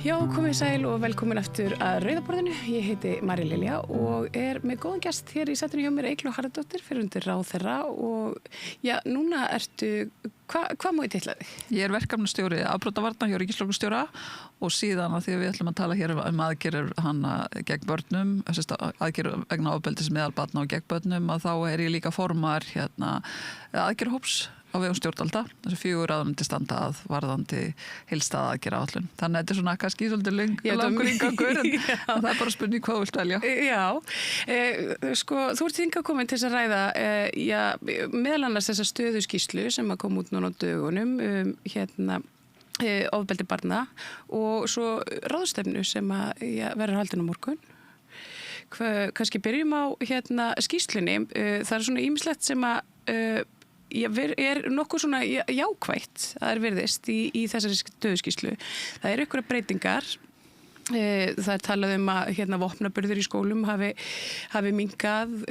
Já, komið sæl og velkomin aftur að Rauðaborðinu. Ég heiti Marja Lilja og með góðan gest hér í setinu hjá mér Eygló Harðardóttir, fyrrverandi ráðherra og já, núna ertu, hvað má ég titla þig? Ég verkefnastjóri afbrotavarna hjá ríkislögreglustjóra og síðan að því að við ætlum að tala hér aðgerðir hana gegn börnum, aðgerðir vegna ofbeldis meðal barna og gegn börnum, að þá ég líka formar aðgerðarhóps á vegum stjórnvalda, þessi 4 ráðuneyti standa að varðandi heildstæða aðgerðaáætlun. Þannig að þetta svona kannski svolítið langur inngangur, en það bara spurning hvað þú vilt velja. Já, sko, þú ert hingað komin til þess að ræða, meðal annars þessa stöðuskýrslu sem að koma út núna á dögunum, ofbeldi barna og svo ráðstefnu sem að verður haldin á morgun. Kannski byrjum á skýrslunni. Það svona ýmislegt sem að nokkuð svona jákvætt að virðist í þessari stöðuskýrslu. Það einhverjar breytingar. Það talað að vopnaburður í skólum hafi minnkað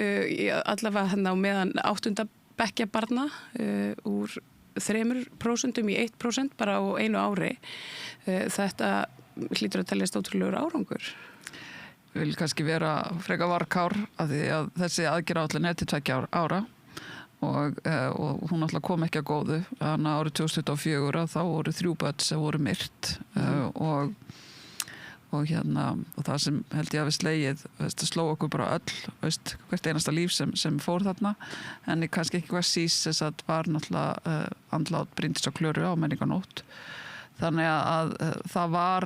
allavega á meðan 8. bekkja barna úr 3% í 1% bara á einu ári. Þetta hlýtur að teljast ótrúlegur árangur. Ég vil kannski vera frekar varkár af því að þessi aðgerðaáætlun til 2 ára. Og hún alltaf kom ekki að góðu. Þannig að árið 2024 þá voru 3 börn sem voru myrt og það sem held ég að við slegið sló okkur bara öll, hvert einasta líf sem fór þarna, en kannski ekki hvað þess að var náttúrulega andlát Bryndísar Klöru á menningarnótt. Þannig að það var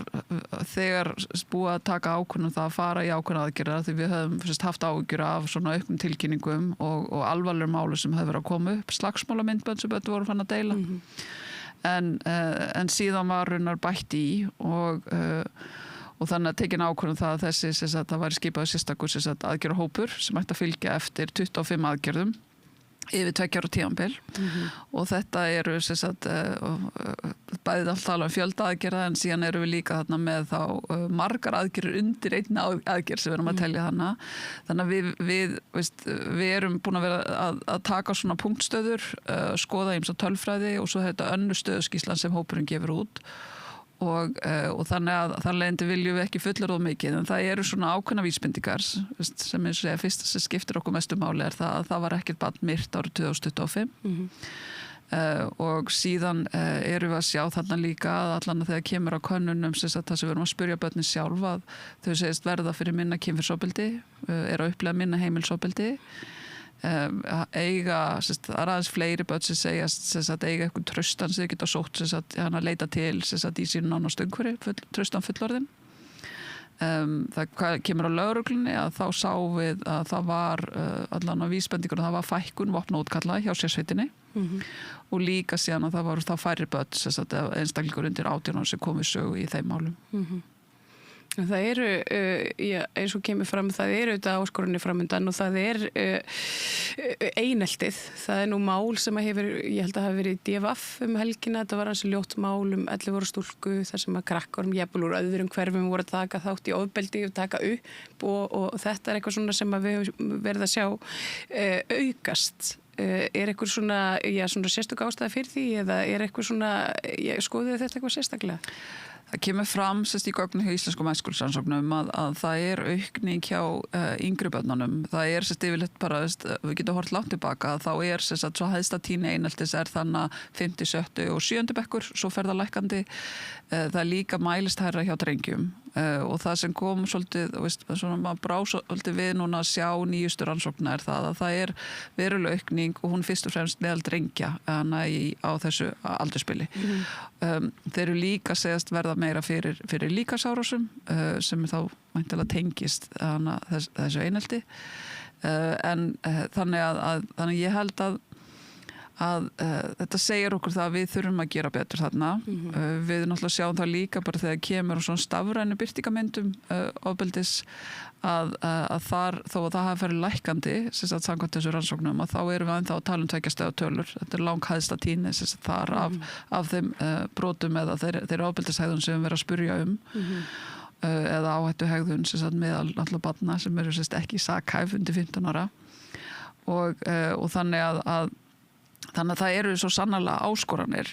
þegar búið að taka ákvörðun það að fara í ákveðna aðgerðir, því við höfum haft áhyggjur af svona auknum tilkynningum og alvarlegum málu sem hefur verið að koma upp, slagsmálamyndbönd sem börn voru fann að deila. En síðan var raunar bætt í og þannig að tekin ákvörðun það að þessi það væri skipaður sérstakur aðgerðarhópur sem ætti að fylgja eftir 25 aðgerðum yfir 2 ára tímabil og þetta eru bæðið alltaf tala fjölda aðgerða en síðan eru við líka þarna með þá margar aðgerðir undir einna aðgerð sem við erum að telja þarna. Þannig að við erum búin að vera að taka svona punktstöður, skoða ýmsa tölfræði og svo þetta önnur stöðuskýrslan sem hópurinn gefur út. Og þannig að þar leiðandi viljum við ekki fullur of mikið, en það eru svona ákveðna vísbendingar sem eins og segja fyrst sem skiptir okkur mestu máli það að það var ekkert barn myrt árið 2025 og síðan erum við að sjá þarna líka að allan að þegar kemur á könnunum það sem við erum að spyrja börnin sjálf að þau segist verða fyrir minna kynferðisofbeldi, að upplega minna heimilisofbeldi, eiga aðeins fleiri börn sem segjast eiga eitthvað traustan sem þau geta sótt að leita til í sínu nánast umhverfi, traustan fullorðin. Það kemur á lögreglunni að þá sáum við að það var allan á vísbendingur að það var fækkun vopnaútkalla hjá sérsveitinni og líka síðan að það var þá færri börn einstaklingur undir 18 ára sem kom við sögu í þeim málum. Það eru, eins og kemur fram, það eru auðvitað áskorunni framundan og það eineltið. Það nú mál sem ég held að hafi verið í DFF helgina. Þetta var hansi ljótt mál 11 ára stúlku þar sem að krakkarum jafnvel úr öðrum hverfum voru að taka þátt í ofbeldi og taka upp og þetta eitthvað svona sem að við verðum að sjá aukast. Eitthvað svona sérstök ástæða fyrir því eða eitthvað svona, skoðuðu þetta eitthvað sérstaklega? Það kemur fram í gögnum hjá Íslenskum mennskólsrannsóknum að það aukning hjá yngri börnunum. Það yfirleitt bara, við getum hort langt tilbaka, þá svo hæsta tíðni eineltis þannig 5., 7. og 7. bekkur, svo fer það lækkandi. Það líka mælist hærra hjá drengjum og það sem kom svolítið, maður brá svolítið við núna að sjá nýjustu rannsóknar að það veruleg aukning og hún fyrst og fremst meðal drengja á þessu aldurspili. Þeir eru líka segjast verða meira fyrir líkamsárásum sem þá væntanlega tengist þessu einelti en þannig að ég held að þetta segir okkur það að við þurfum að gera betur þarna. Við náttúrulega sjáum það líka bara þegar kemur á svona stafrænu birtingamyndum ofbeldis að þar, þó að það hafi farið lækkandi samkvæmt þessu rannsóknum, að þá erum við ennþá að tala 2 stiga tölur. Þetta langhæðsta tíðni þar af þeim brotum eða þeirra ofbeldishegðun sem við verðum að spyrja eða áhættuhegðun meðal náttúrulega barna sem eru ekki sakhæf undir 15 ára og þannig að Þannig að það eru svo sannarlega áskoranir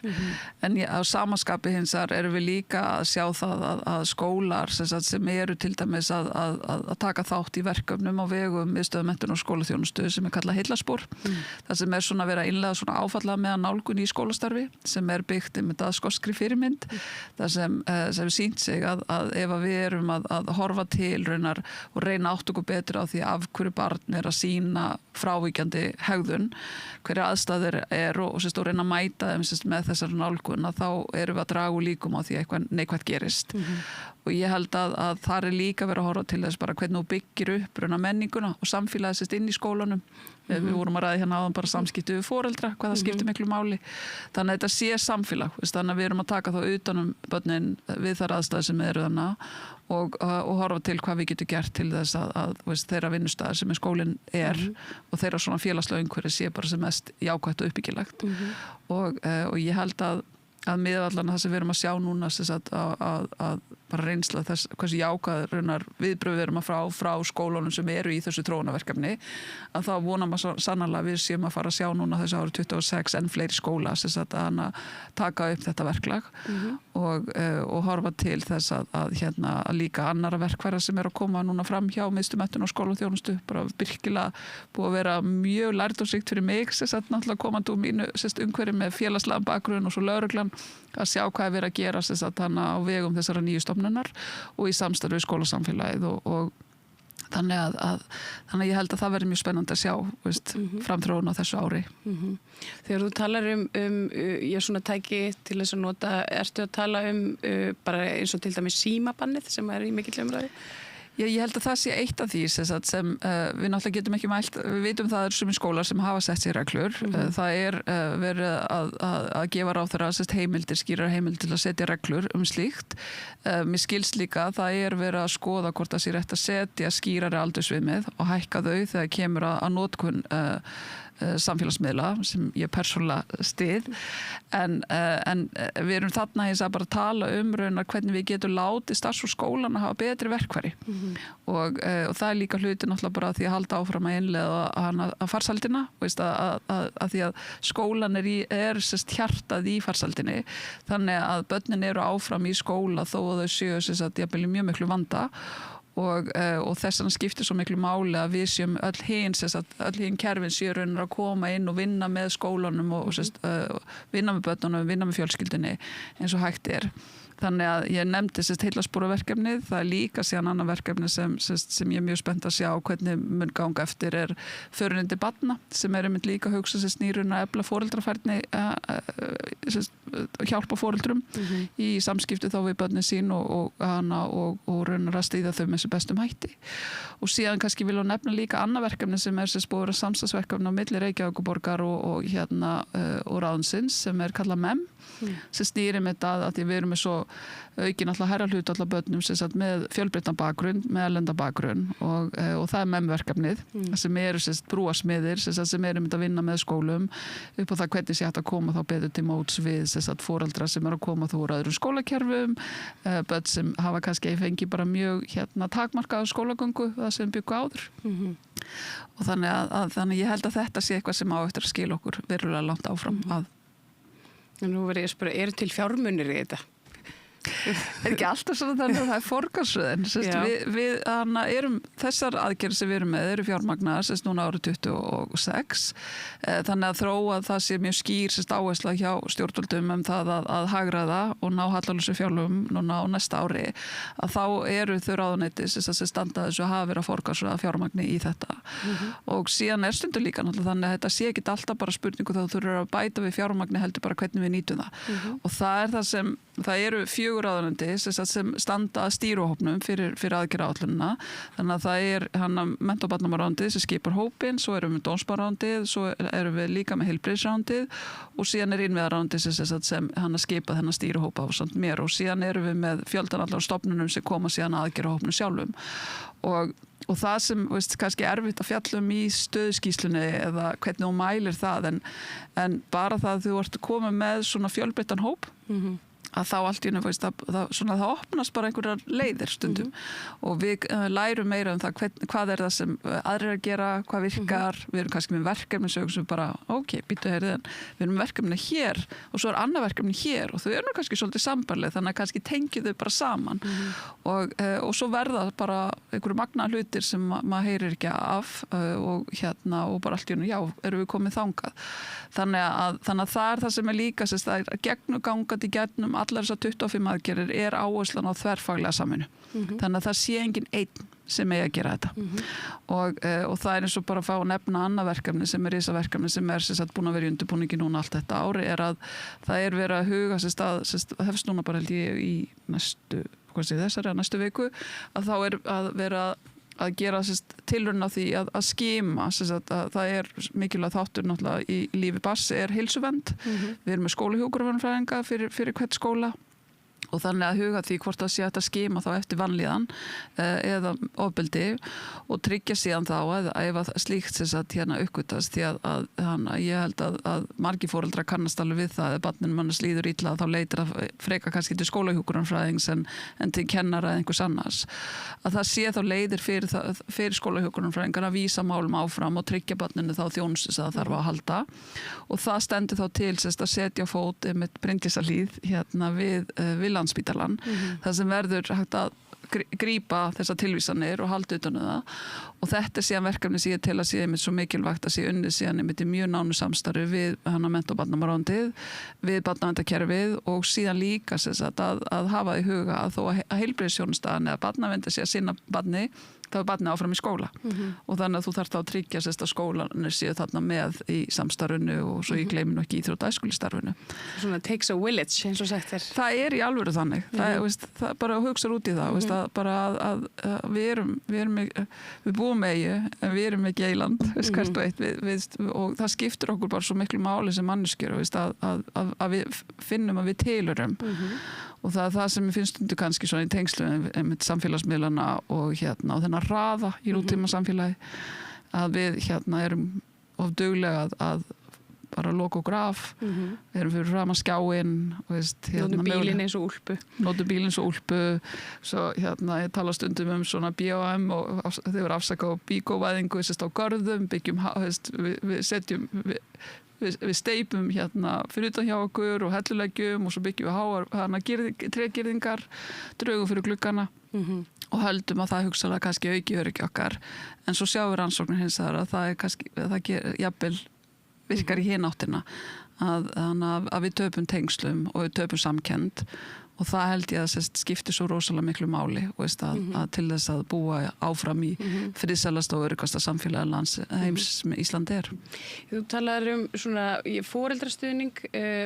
en á samaskapi hinsar erum við líka að sjá það að skólar sem eru til dæmis að taka þátt í verkefnum á vegum miðstöð menntun og skólaþjónustu sem kallað heillaspor. Það sem svona verið að innlega svona áfalla með nálgun í skólastarfi sem byggt með það skoskri fyrirmynd. Það sem sýnt sig að ef við erum að horfa til raunar og reyna átt okkur betur á því af hverju barn að sýna frávíkjandi hegðun, hverju aðstæður og reyna að mæta þeim með þessar nálgun að þá erum við að draga úr líkum á því eitthvað neikvætt gerist og ég held að það líka verið að horfa til þess bara hvernig þú byggir upp rauna menninguna og samfélagið inn í skólanum við vorum að ræða hérna áðan bara samskipti við foreldra, hvað það skiptir miklu máli þannig að þetta sé samfélag þannig að við erum að taka þá utanum börnin við þar aðstæður sem eru þannig og horfa til hvað við getum gert til þess að þeirra vinnustæðar sem skólinn og þeirra svona félagslega umhverfi sé bara sem mest jákvætt og uppbyggilegt og ég held að miðallan það sem við erum að sjá núna að bara reynsla þess hversu jákvæð viðbrögð við erum að frá skólunum sem eru í þessu þróunarverkefni að þá vonum að sannarlega við séum að fara að sjá núna þessu árið 26 enn fleiri skóla að taka upp þetta verklag og horfa til þess að líka annara verkfæra sem að koma núna fram hjá miðstöð menntun og skólaþjónustu bara virkilega búið að vera mjög lærdómsríkt fyrir mig náttúrulega komandi úr mínu umhverfi með félagslegan bakgrunn og svo lögreglan að sjá hvað verið að gera á vegum þessara nýju stofnunar og í samstarfi við skólasamfélagið og þannig að ég held að það verður mjög spennandi að sjá framþróun á þessu ári. Þegar þú talar ég svona tæki til þess að nota, ertu að tala bara eins og til dæmis símabannið sem í mikill umræðu? Ég held að það sé eitt af því sem við náttúrulega getum ekki mælt, við vitum það sumir skólar sem hafa sett sér reglur, það verið að gefa ráðherra heimildir, skýrar heimildir til að setja reglur slíkt. Mér skilst líka að það verið að skoða hvort það sé rétt að setja skýrari aldursviðmið og hækka þau þegar kemur að notkun samfélagsmiðla sem ég persónulega styð en við erum þarna hins að bara tala raunar hvernig við getum látið starfs- og skólan að hafa betri verkfæri og það líka hluti náttúrulega bara því að halda áfram að innleiða að farsældina að því að skólan hjartað í farsældinni þannig að börnin eru áfram í skóla þó að þau séu jafnvel í mjög miklu vanda og þess vegna skiptir svo miklu máli að við séum öll hinn kerfin séu raunar að koma inn og vinna með skólanum og vinna með börnunum, vinna með fjölskyldunni eins og hægt Þannig að ég nefndi heillasporverkefnið, það líka síðan annar verkefni sem ég mjög spennt að sjá hvernig mun ganga eftir förunindi barna sem einmitt líka að hugsa snýrun að efla foreldrafærni hjálpa foreldrum í samskipti þá við börnin sín og raunar að stýða þau með þessu bestum hætti. Og síðan kannski vil ég nefna líka annað verkefni sem spóra samstagsverkefni á milli Reykjavíkurborgar og ráðuneysins sem kallað MEM sem snýri með það að við erum með svo aukin alltaf hærra hlut alltaf börnum með fjölbreyttan bakgrunn, með erlenda bakgrunn og það MEM-verkefnið sem eru brúarsmiðir sem eru að vinna með skólum upp á það hvernig sé hægt að koma þá betur til móts við foreldra sem eru að koma þó úr öðrum skólakerfum, börn sem hafa kannski fengið bara mjög takmarkaða skólagöngu það sem byggu áður og þannig ég held að þetta sé eitthvað sem á eftir að skila okkur verulega langt áfram að. Nú verður ég að spyrja, eru til fjármunir í þetta? Ekki alltaf svona þannig að það forgangsröðin við erum þessar aðgerðir sem við erum með eru fjármagnaðar núna árið 26 þannig að þróa það sé mjög skýr áhersla hjá stjórnvöldum það að hagraða og ná hallalösu fjárlögum núna á næsta ári að þá eru þau ráðuneyti sem standa þessu að hafa verið að forgangsröða fjármagni í þetta og síðan stundur líka náttúrulega þannig að þetta sé ekki alltaf bara spurningu þá þú þurfur að bæta við fjármagni heldur bara hvernig við nýtum það og það eru 4 ráðuneyti sem standa að stýruhópnum fyrir aðgerðaáætlunina þannig að það mennta- og barnamálaráðuneytið sem skipar hópinn, svo erum við dómsmálaráðuneytið, svo erum við líka með heilbrigðisráðuneytið og síðan innviðaráðuneytið sem skipað þennan stýruhópa ásamt mér og síðan erum við með fjöldan allar stofnunum sem koma síðan að aðgerðahópnum sjálfum og það sem kannski erfitt að fjalla í stöðuskýrslunni eða hvernig þú mælir það en bara það að þú ert komið með svona fjölbreyttan hóp að þá allt í einu, það opnast bara einhverjar leiðir stundum og við lærum meira um það hvað það sem aðrir að gera, hvað virkar, við erum kannski með verkefni sem við bara, býttu heyrðin, við erum með verkefni hér og svo annað verkefni hér og þau eru kannski svolítið sambarleg, þannig að kannski tengi þau bara saman og svo verða bara einhverju magna hlutir sem maður heyrir ekki af og bara allt í einu, erum við komið þangað. Þannig að það er það sem er líka, það er gegnugangandi gegnum allar þessar 25 aðgerðir áherslan á þverfaglega samvinnu. Þannig að það sé engin einn sem eigi að gera þetta. Og það er eins og bara að fá að nefna annað verkefni sem er risaverkefni sem er búin að vera í undirbúningi núna allt þetta ári er að það er verið að huga hefst núna bara held ég í næstu viku að þá er að vera að gera tilraun á því að skima að það er mikilvægt þáttur náttúrulega í lífi barns er heilsuvernd. Við erum með skólahjúkrunarfræðinga fyrir hvert skóla og þannig að huga því hvort það sé hægt að skima þá eftir vanlíðan eða ofbeldi og tryggja síðan þá að ef slíkt uppgötast því að ég held að margir foreldrar kannast alveg við það að barninu manns líður illa þá leitir að freka kannski til skólahjúkrunarfræðings en til kennara eða einhvers annars að það sé þá leiðir fyrir skólahjúkrunarfræðingar að vísa málum áfram og tryggja barninu þá þjónustu sem það þarf að halda og það stendur þá til að setja fót með Bryndísarhlíð við Landspítalann, það sem verður hægt að grípa þessar tilvísanir og halda utan það og þetta er síðan verkefni sem ég tel að sé einmitt svo mikilvægt að sé unnið síðan einmitt í mjög nánu samstarfi við mennta- og barnamálaráðuneytið, við barnaverndarkerfið og síðan líka að hafa í huga að þó að heilbrigðisþjónustan eða barnaverndar sé að sinna barni þá er barnið áfram í skóla og þannig að þú þarft þá að tryggja að skólanir séu þarna með í samstarfinu og svo ég gleymi nú ekki íþrótt- og æskulýðsstarfinu. Svona takes a village eins og sagt er. Það er í alvöru þannig. Það bara hugsa út í það, að bara að við búum eyju en við erum ekki eyland, hvert og eitt og það skiptir okkur bara svo miklu máli sem manneskjur að við finnum að við tilhörum og það er það sem ég finnst stundu kannski svona í tengslu með samfélagsmiðlana og þennan raða í nútíma samfélagi að við erum of duglega að bara loka okkur af erum fyrir fram að skjáin Nótum bílinn eins og úlpu svo ég tala stundum svona B&M og þau eru afsakað á bíkóvæðingu á görðum, byggjum við setjum við steipum fyrir utan hjá okkur og helluleggjum og svo byggjum við tregirðingar draugum fyrir gluggana og höldum að það hugsaðlega kannski auki öryggi okkar en svo sjáum við rannsóknir hins vegar að það er kannski jafnvel virkar í hina áttina að við töpum tengslum og við töpum samkennd og það held ég að skiptir svo rosalega miklu máli og að til þess að búa áfram í friðsælasta og öruggasta samfélagi lands heims sem Ísland er. Þú talar svona foreldrastuðning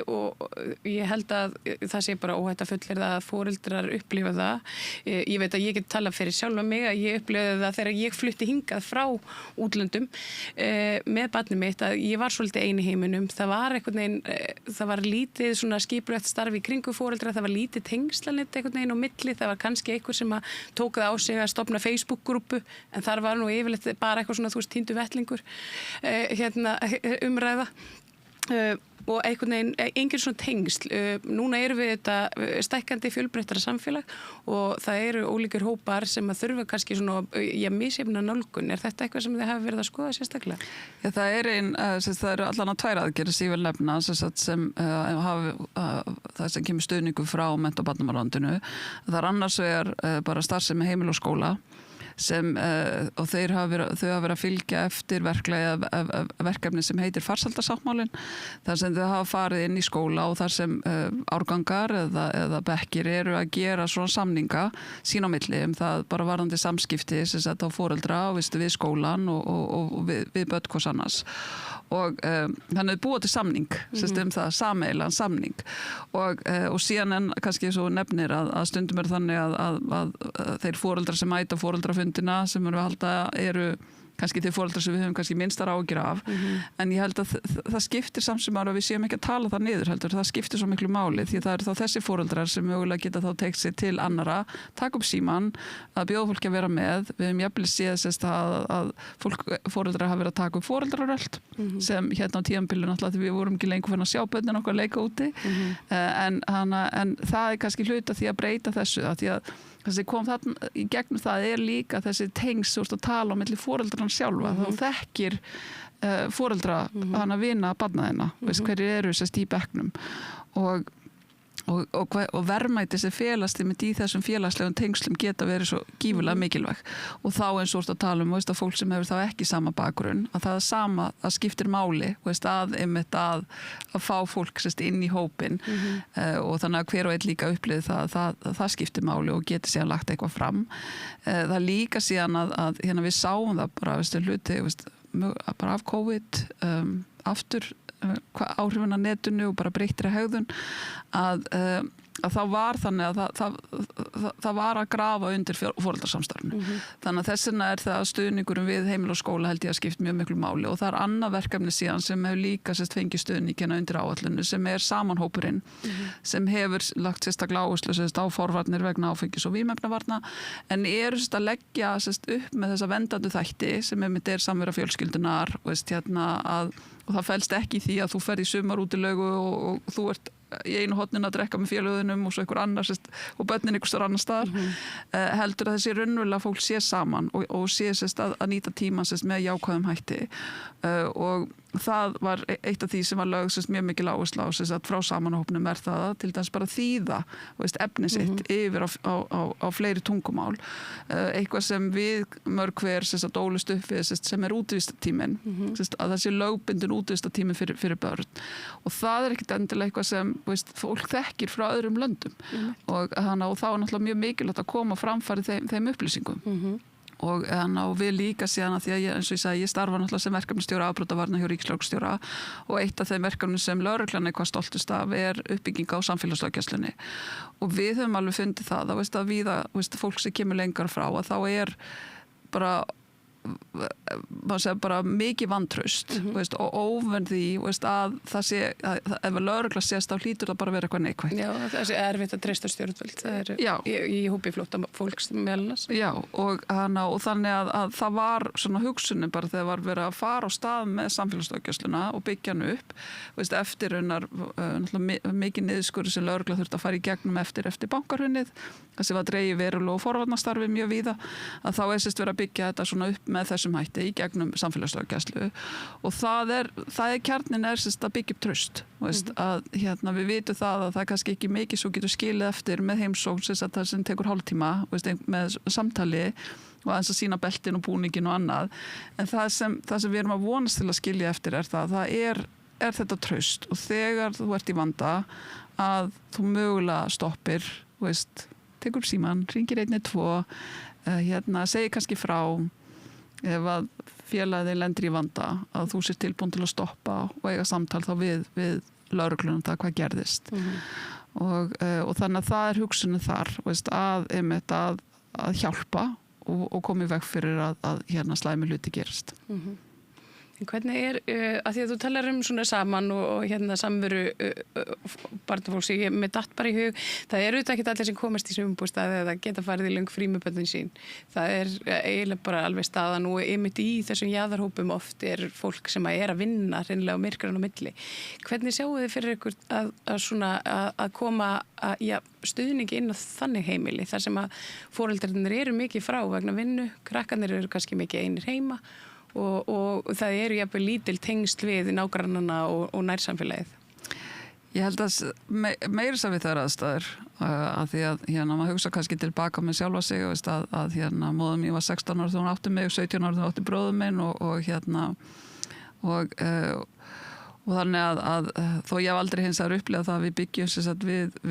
og ég held að það sé bara óhætt að fullyrða að foreldrar upplifa það. Ég veit að ég get talað fyrir sjálfa mig að ég upplifaði það þegar ég flutti hingað frá útlöndum með barnið mitt að ég var svolítið ein í heiminum. Það var einhvern veginn, það var lítið svona skipulagt starf í kringum foreldra, það var lítið tengslanett einhvern veginn á milli, það var kannski einhver sem að tók það á sig að stofna Facebook-grúpu en þar var nú yfirleitt bara eitthvað svona týndu vettlingur umræða og einhvern veginn, engin svona tengsl. Núna erum við þetta stækkandi fjölbreyttara samfélag og það eru ólíkir hópar sem að þurfa kannski svona, misjafna nálgun. Er þetta eitthvað sem þið hafa verið að skoða sérstaklega? Já, það eru allan að 2 aðgerðir sem ég vil nefna sem það sem kemur stuðningu frá mennta- og barnamálaráðuneytinu. Það er annars vegar bara starfsemi heimili og skóla og þau hafa verið að fylgja eftir verkefni sem heitir farsældarsáttmálinn þar sem þau hafa farið inn í skóla og þar sem árgangar eða bekkir eru að gera svona samninga sín á milli það bara varðandi samskipti sem sett á foreldra við skólan og við börn hvers annars og þannig að búa til samning það, sameiginlegan samning og síðan en kannski svo nefnir að stundum er þannig að þeir foreldrar sem mæta foreldrafundina sem eru að halda eru kannski til foreldrar sem við höfum kannski minnstar áhyggjur af, en ég held að það skiptir samt sem að við séum ekki að tala það niður heldur, það skiptir svo miklu máli því það eru þá þessi foreldrar sem mögulega geta þá teikt sig til annara, taka upp síman að bjóða fólki að vera með, við höfum jafnvel séð að foreldrar hafa verið að taka upp foreldraröld sem hérna á tímabilinu náttúrulega því við vorum ekki lengur fyrir að sjá börnin okkar leika úti en það kannski hluta því að breyta þessu að því að þessi kom þarna í gegnum það líka þessi tengs úr að tala á milli foreldrarna sjálfa þá þekkir foreldra hann að vina barna þeirna veist hverjir eru í bekknum og verðmæti sem felast í þessum félagslegum tengslum geta verið svo gífurlega mikilvæg og þá eins og að tala veist, að fólk sem hefur þá ekki sama bakgrunn að það sama að skiptir máli veist, að fá fólk inn í hópin og þannig að hver og einn líka upplifði það skiptir máli og geti síðan lagt eitthvað fram það líka síðan að hérna, við sáum það bara veist, hluti veist, bara af COVID aftur áhrifin að netinu og bara breyttri hegðun að þá var þannig að það var að grafa undir foreldrasamstarfinu. Þannig að þess vegna það að stuðningurum við heimili og skóla held ég að skipt mjög miklu máli og það annað verkefni síðan sem hefur líka fengið stuðningina undir áætlunum sem samanhópurinn sem hefur lagt sérstaklega áherslu á forvarnir vegna áfengis- og vímuefnavarna en að leggja upp með þessa vendandi þætti sem samvera fjölskyldunar og það felst ekki í því að þú ferð í sumarútilegu og þú ert í einu horninu að drekka með félögunum og svo einhver annars og börnin einhver staðar annar staðar heldur að þessi raunverulega fólk sé saman og sé að nýta tíman með jákvæðum hætti og það var eitt af því sem var lögð mjög mikil áhersla á frá samanhópnum það til dæmis bara þýða efni sitt yfir á fleiri tungumál eitthvað sem við mörg hver ólust upp við sem útvistatíminn að það sé lögbundin útvistatíminn fyrir börn og það ekkert endilega eitthvað sem fólk þekkir frá öðrum löndum og þá náttúrulega mjög mikilvægt að koma framfæri þeim upplýsingum og við líka síðan að því að eins og ég sagði, ég starfa náttúrulega sem verkefnastjóra afbrotavarna hjá ríkislögreglustjóra og eitt af þeim verkefnum sem lögreglan hvað stoltust af uppbygging á samfélagslöggæslunni og við höfum alveg fundið það að víða fólk sem kemur lengar frá að þá bara mikið vantraust og óverð því að það sé ef lögregla sést þá hlýtur það bara að vera eitthvað neikvætt. Já, það sé erfitt að treysta stjórnvöld það í hópi flótta fólks meðalans. Já, og þannig að það var svona hugsunin bara þegar var verið að fara á stað með samfélagslöggæsluna og byggja hann upp eftir mikið niðurskurður sem lögregla þurfti að fara í gegnum eftir bankahrunið þessi var dregið verulega og forvarnastarfi mjög víða að þá verið að byggja þetta svona upp með þessum hætti í gegnum samfélagslöggæslu og það kjarnin að byggja upp traust að við vitum það að kannski ekki mikið svo getur skilið eftir með heimsókn það sem tekur hálftíma með samtali og aðeins að sína beltin og búningin og annað en það sem við erum að vonast til að skilja eftir það er þetta traust og þegar þú ert í vanda að þú mögulega stoppir tekur upp síman, ringir 112 segir kannski frá ef að félagið lendir í vanda að þú sér tilbúin til að stoppa og eiga samtal þá við lögreglunum það hvað gerðist og þannig að það hugsunin þar að hjálpa og koma í veg fyrir að slæmi hluti gerist. Hvernig að því að þú talar svona saman og samveru barnafólks, með datt bara í hug, það auðvitað ekki allir sem komast í sumarbústaði eða geta farið í löng frí með börnin sín. Það eiginlega bara alveg staðan og einmitt í þessum jaðarhópum oft fólk sem að vinna hreinlega á myrkran á milli. Hvernig sjáu þið fyrir ykkur að koma stuðningi inn á þannig heimili þar sem að foreldrarnir eru mikið frá vegna vinnu, krakkarnir eru kannski mikið einir heima og það eru jafnvel lítil tengsl við nágrannana og nærsamfélagið. Ég held að meira sem við þær aðstæður að því að maður hugsa kannski tilbaka með sjálfa sig að móðum ég var 16 ára þegar hún átti mig og 17 ára þegar hún átti bróðum minn og þannig að þó ég hef aldrei hins vegar upplifað það að við byggjum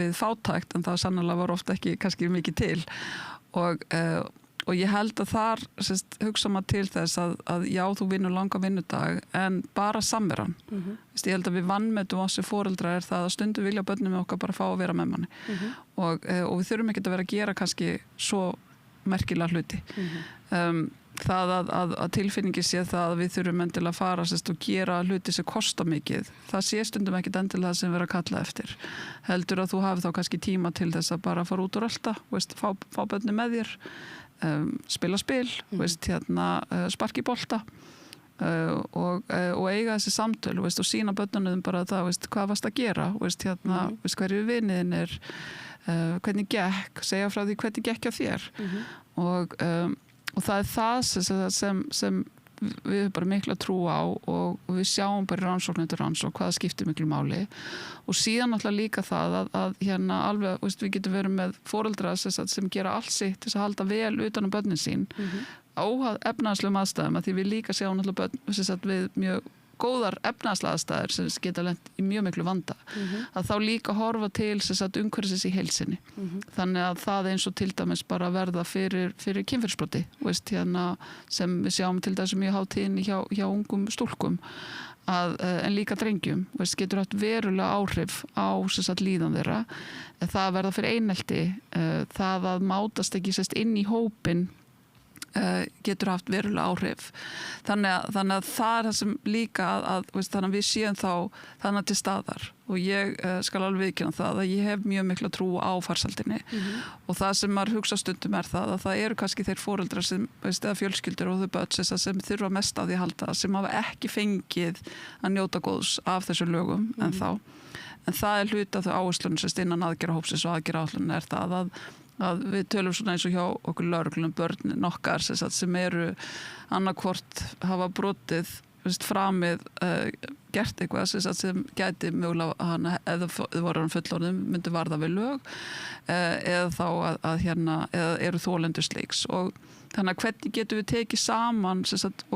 við fátækt en það sannarlega var ofta ekki kannski mikið til og ég held að þar hugsa maður til þess að já, þú vinnur langa vinnudag en bara samveran. Ég held að við vannmetum þessi foreldrar það að stundum vilja börnum með okkar bara fá að vera með manni og við þurfum ekki að vera að gera kannski svo merkilega hluti. það að tilfinningi sé það að við þurfum endilega að fara og gera hluti sem kosta mikið. Það sé stundum ekkit endilega sem vera að kalla eftir. Heldur að þú hafi þá kannski tíma til þess að bara fara út og rölta, fá börni með þér, spila spil, sparki bolta og eiga þessi samtöl og sína börnunum bara það, hvað varst að gera, hverju viniðin hvernig gekk, segja frá því hvernig gekk á þér og það það sem við höfum bara mikla trú á og við sjáum bara rannsókn hvað skiptir miklu máli og síðan náttúrulega líka það að alveg, við getum verið með foreldra sem gera allt sitt til að halda vel utan börnin sín óhað efnahagslegum aðstæðum að því við líka sjáum náttúrulega börn við mjög góðar efnahagslega aðstæður sem geta lent í mjög miklu vanda að þá líka horfa til umhverfisins í heilsinni þannig að það eins og til dæmis bara verða fyrir kynferðisbroti sem við sjáum til dæmis mjög hátíðinni hjá ungum stúlkum en líka drengjum getur haft verulega áhrif á líðan þeirra það verða fyrir einelti það að mátast ekki inn í hópinn getur haft verulega áhrif þannig að það það sem líka þannig að við séum þá þannig til staðar og ég skal alveg viðurkenna það að ég hef mjög mikla trú á farsældinni og það sem maður hugsa stundum það að það eru kannski þeir foreldrar sem eða fjölskyldur og þau börn sem þurfa mest á því að halda sem hafa ekki fengið að njóta góðs af þessu lögum en það hluti af þau áherslunum innan aðgerðahópsins og aðgerðaáætlunar það að við tölum svona eins og hjá okkur lögreglum börnin okkar sem eru annarkvort hafa brotið framið gert eitthvað sem gæti mögulega hana eða voru hann fullorðin myndi varða við lög eða þá að eða eru þolendur slíks og þannig að hvernig getum við tekið saman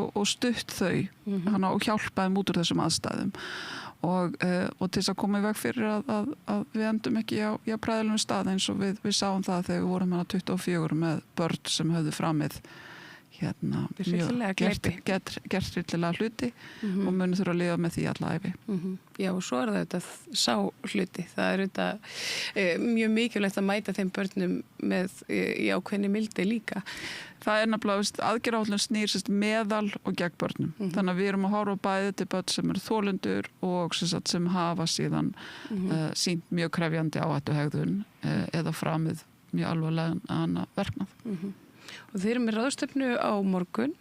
og stutt þau og hjálpa þeim út úr þessum aðstæðum og til þess að koma í veg fyrir að við endum ekki á bræðilegum stað eins og við sáum það þegar við vorum 24 með börn sem höfðu framið gert hryllilega hluti og munu þurfa að lifa með því alla ævi. Já og svo það þetta sá hluti. Það þetta mjög mikilvægt að mæta þeim börnum með í ákveðni mildi líka. Það nefnilega aðgerðaáætlun snýr meðal og gegn börnum. Þannig að við erum að horfa bæði til börn sem eru þolendur og sem hafa síðan sýnt mjög krefjandi áhættuhegðun eða framið mjög alvarlegan verknað. Og þeir eru með ráðstefnu á morgun.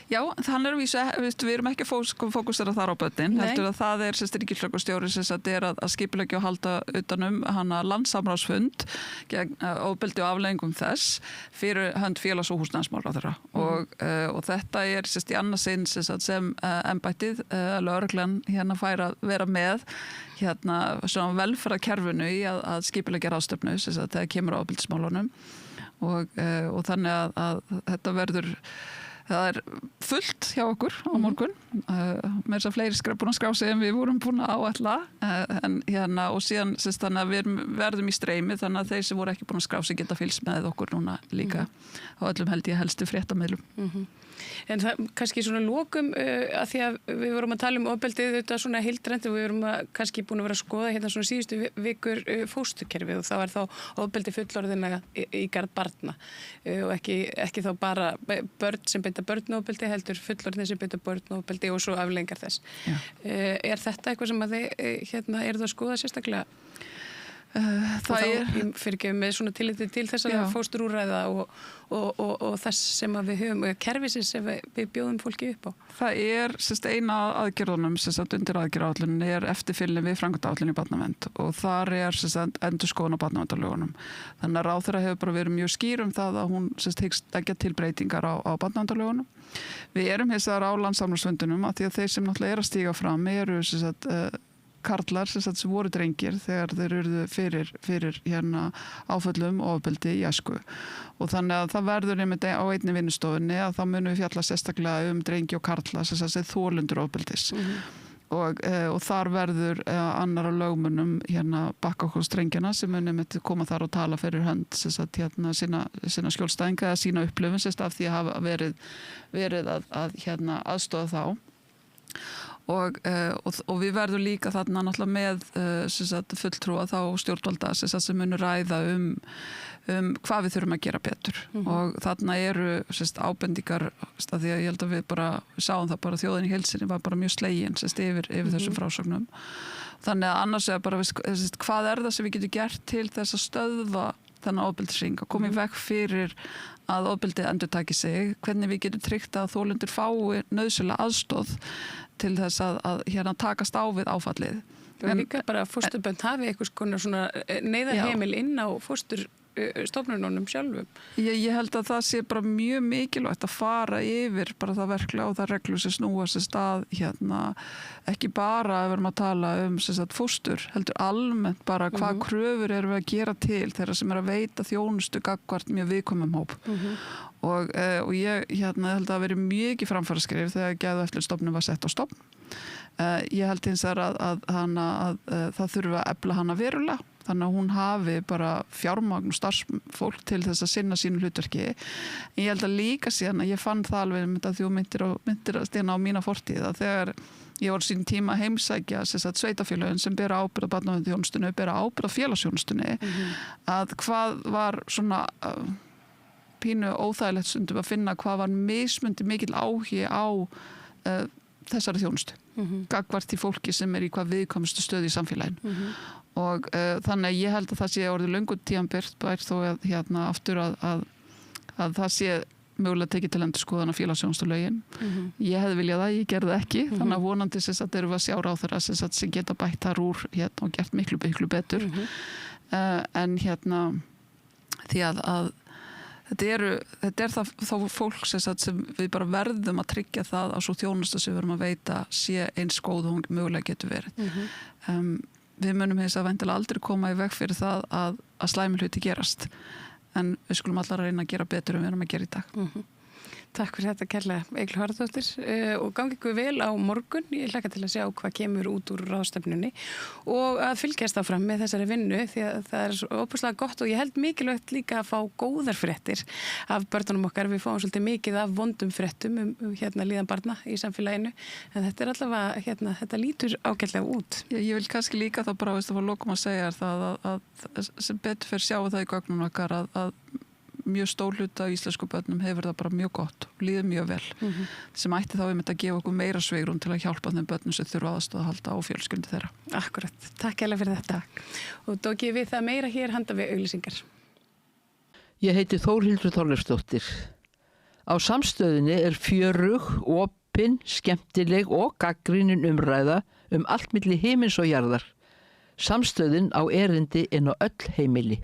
Já, þannig við erum ekki að fókusera þar á börnin, heldur að það ríkislögregglustjóri að skipuleggja og halda utanum landssamráðsfund gegn ofbeldi og afleiðingum þess fyrir hönd félags- og húsnæðismálaráðherra og þetta í annað sinn sem embættið lögreglan fær að vera með svona velferðarkerfinu í að skipuleggja ráðstefnu þegar kemur á ofbeldismálunum og þannig að þetta verður það fullt hjá okkur á morgun með þess að fleiri búin að skrá sig en við vorum búin að áætla og síðan þannig að við verðum í streymi þannig að þeir sem voru ekki búin að skrá sig geta fylgst með okkur núna líka á öllum helstu fréttamiðlum. En það kannski svona lokum að því að við vorum að tala ofbeldið þetta svona heildrænt og við vorum kannski búin að vera að skoða svona síðustu vikur fósturkerfið og það var þá ofbeldi fullorðina í garð barna og ekki þá bara börn sem beita börnofbeldi heldur fullorðin sem beita börnofbeldi og svo afleiðingar þess. Þetta eitthvað sem að þið eru það að skoða sérstaklega? Fyrir með svona tilliti til þess að fósturúrræða og þess sem að við höfum kerfisins sem við bjóðum fólki upp á. Það eina aðgerðunum undir aðgerðaáætlunin eftirfylgni við framkvæmdaáætlun í barnavernd og þar endurskoðun á barnaverndarlögunum. Þannig að ráðherra hefur bara verið mjög skýr það að hún hyggst leggja til breytingar á barnaverndarlögunum. Við erum hins vegar á landssamráðsfundinum að því að þeir sem náttúrulega að stíga fram eru karlar sem voru drengir þegar þeir urðu fyrir áföllum og ofbeldi í æsku og þannig að það verður einmitt á einni vinnustofunni að þá munum við fjalla sérstaklega drengi og karla sem þolendur ofbeldis og þar verður annara lögmönnum bakkakostrengjana sem munum koma þar og tala fyrir hönd sína skjólstæðinga eða sína upplifun af því að hafa verið að aðstoða þá og við verðum líka þarna náttúrulega með fulltrúa þá stjórnvalda sem munur ræða hvað við þurfum að gera betur og þarna eru ábendingar því að ég held að við sáum það bara þjóðin í heild sinni var bara mjög slegin yfir þessum frásögnum. Þannig að annars er bara hvað er það sem við getum gert til þess að stöðva þennan ofbeldishring, að koma í veg fyrir að ofbeldið endurtaki sig, hvernig við getum tryggt að þolendur fái nauðsynlega aðstoð til þess að hérna takast á við áfallið. Og líka bara að fósturbönd hafi eitthvað svona neyðarheimil inn á fósturstofnunum sjálfum. Ég held að það sé bara mjög mikilvægt að fara yfir bara það verklega og það reglur sem snúa sér stað hérna, ekki bara að verðum að tala fóstur, heldur almennt bara hvað kröfur erum við að gera til þeirra sem er að veita þjónustu gagnvart mjög viðkvæmum hóp. Og ég held að það veri mikið framfaraskrif þegar Geðeftirlitsstofnun var sett á stofn. Ég held hins vegar að það þurfi að efla hana verulega, þannig að hún hafi bara fjármagn og starfsfólk til þess að sinna sínu hlutverki. En ég held að líka síðan að ég fann það alveg að þú myndir að stína á mína fortíð að þegar ég var sín tíma að heimsækja sveitafélögin sem bera ábyrgð á barnaverndarþjónustunni, bera ábyrgð á félagsþjónustunni, að hvað var svona pínu óþægilegt stundum að finna hvað var mismundi mikill áhugi á þessari þjónustu gagnvart í fólki sem í hvað viðkvæmustu stöðu í samfélaginu og þannig að ég held að það sé orðið löngu tímabært bært þó að hérna aftur að það sé mögulega tekið til endurskoðun á félagsþjónustulögin. Ég hefði viljað það, ég gerði ekki þannig að vonandi erum við að sjá ráðherra sem geta bætt þar úr hérna og gert miklu betur en hérna því að þetta er þá fólk sem við bara verðum að tryggja það að svo þjónusta sem við verum að veita sé eins góð og hún mögulega getur verið. Við munum hins að væntanlega aldrei koma í veg fyrir það að slæmi hluti gerast en við skulum allar reyna að gera betur en við erum að gera í dag. Takk fyrir þetta kærlega, Eygló Harðardóttir og gangi ykkur vel á morgun. Ég hlakka til að sjá hvað kemur út úr ráðstefnunni og að fylgjast áfram með þessari vinnu því að það er svo óbúslega gott og ég held mikilvægt líka að fá góðar fréttir af börnunum okkar. Við fáum svolítið mikið af vondum fréttum hérna líðan barna í samfélaginu en þetta er allavega, þetta lítur ágætlega út. Ég vil kannski líka þá bara að fá lokum að segja það að sem betur fyrir sjá það í gögnum okkar að mjög stór hluta af íslensku börnum hefur það bara mjög gott og líður mjög vel sem ætti þá að gefa okkur meira svigrúm til að hjálpa þeim börnum sem þurfa aðstoð að halda á fjölskyldu þeirra. Akkurat, takk hérlega fyrir þetta og tók ég við það meira hér handa við auglýsingar. Ég heiti Þórhildur Þorleifsdóttir. Á Samstöðinni er fjörug, opin, skemmtileg og gagnrýnin umræða allt milli himins og jarðar. Samstöðin á erindi inn á öll heimili.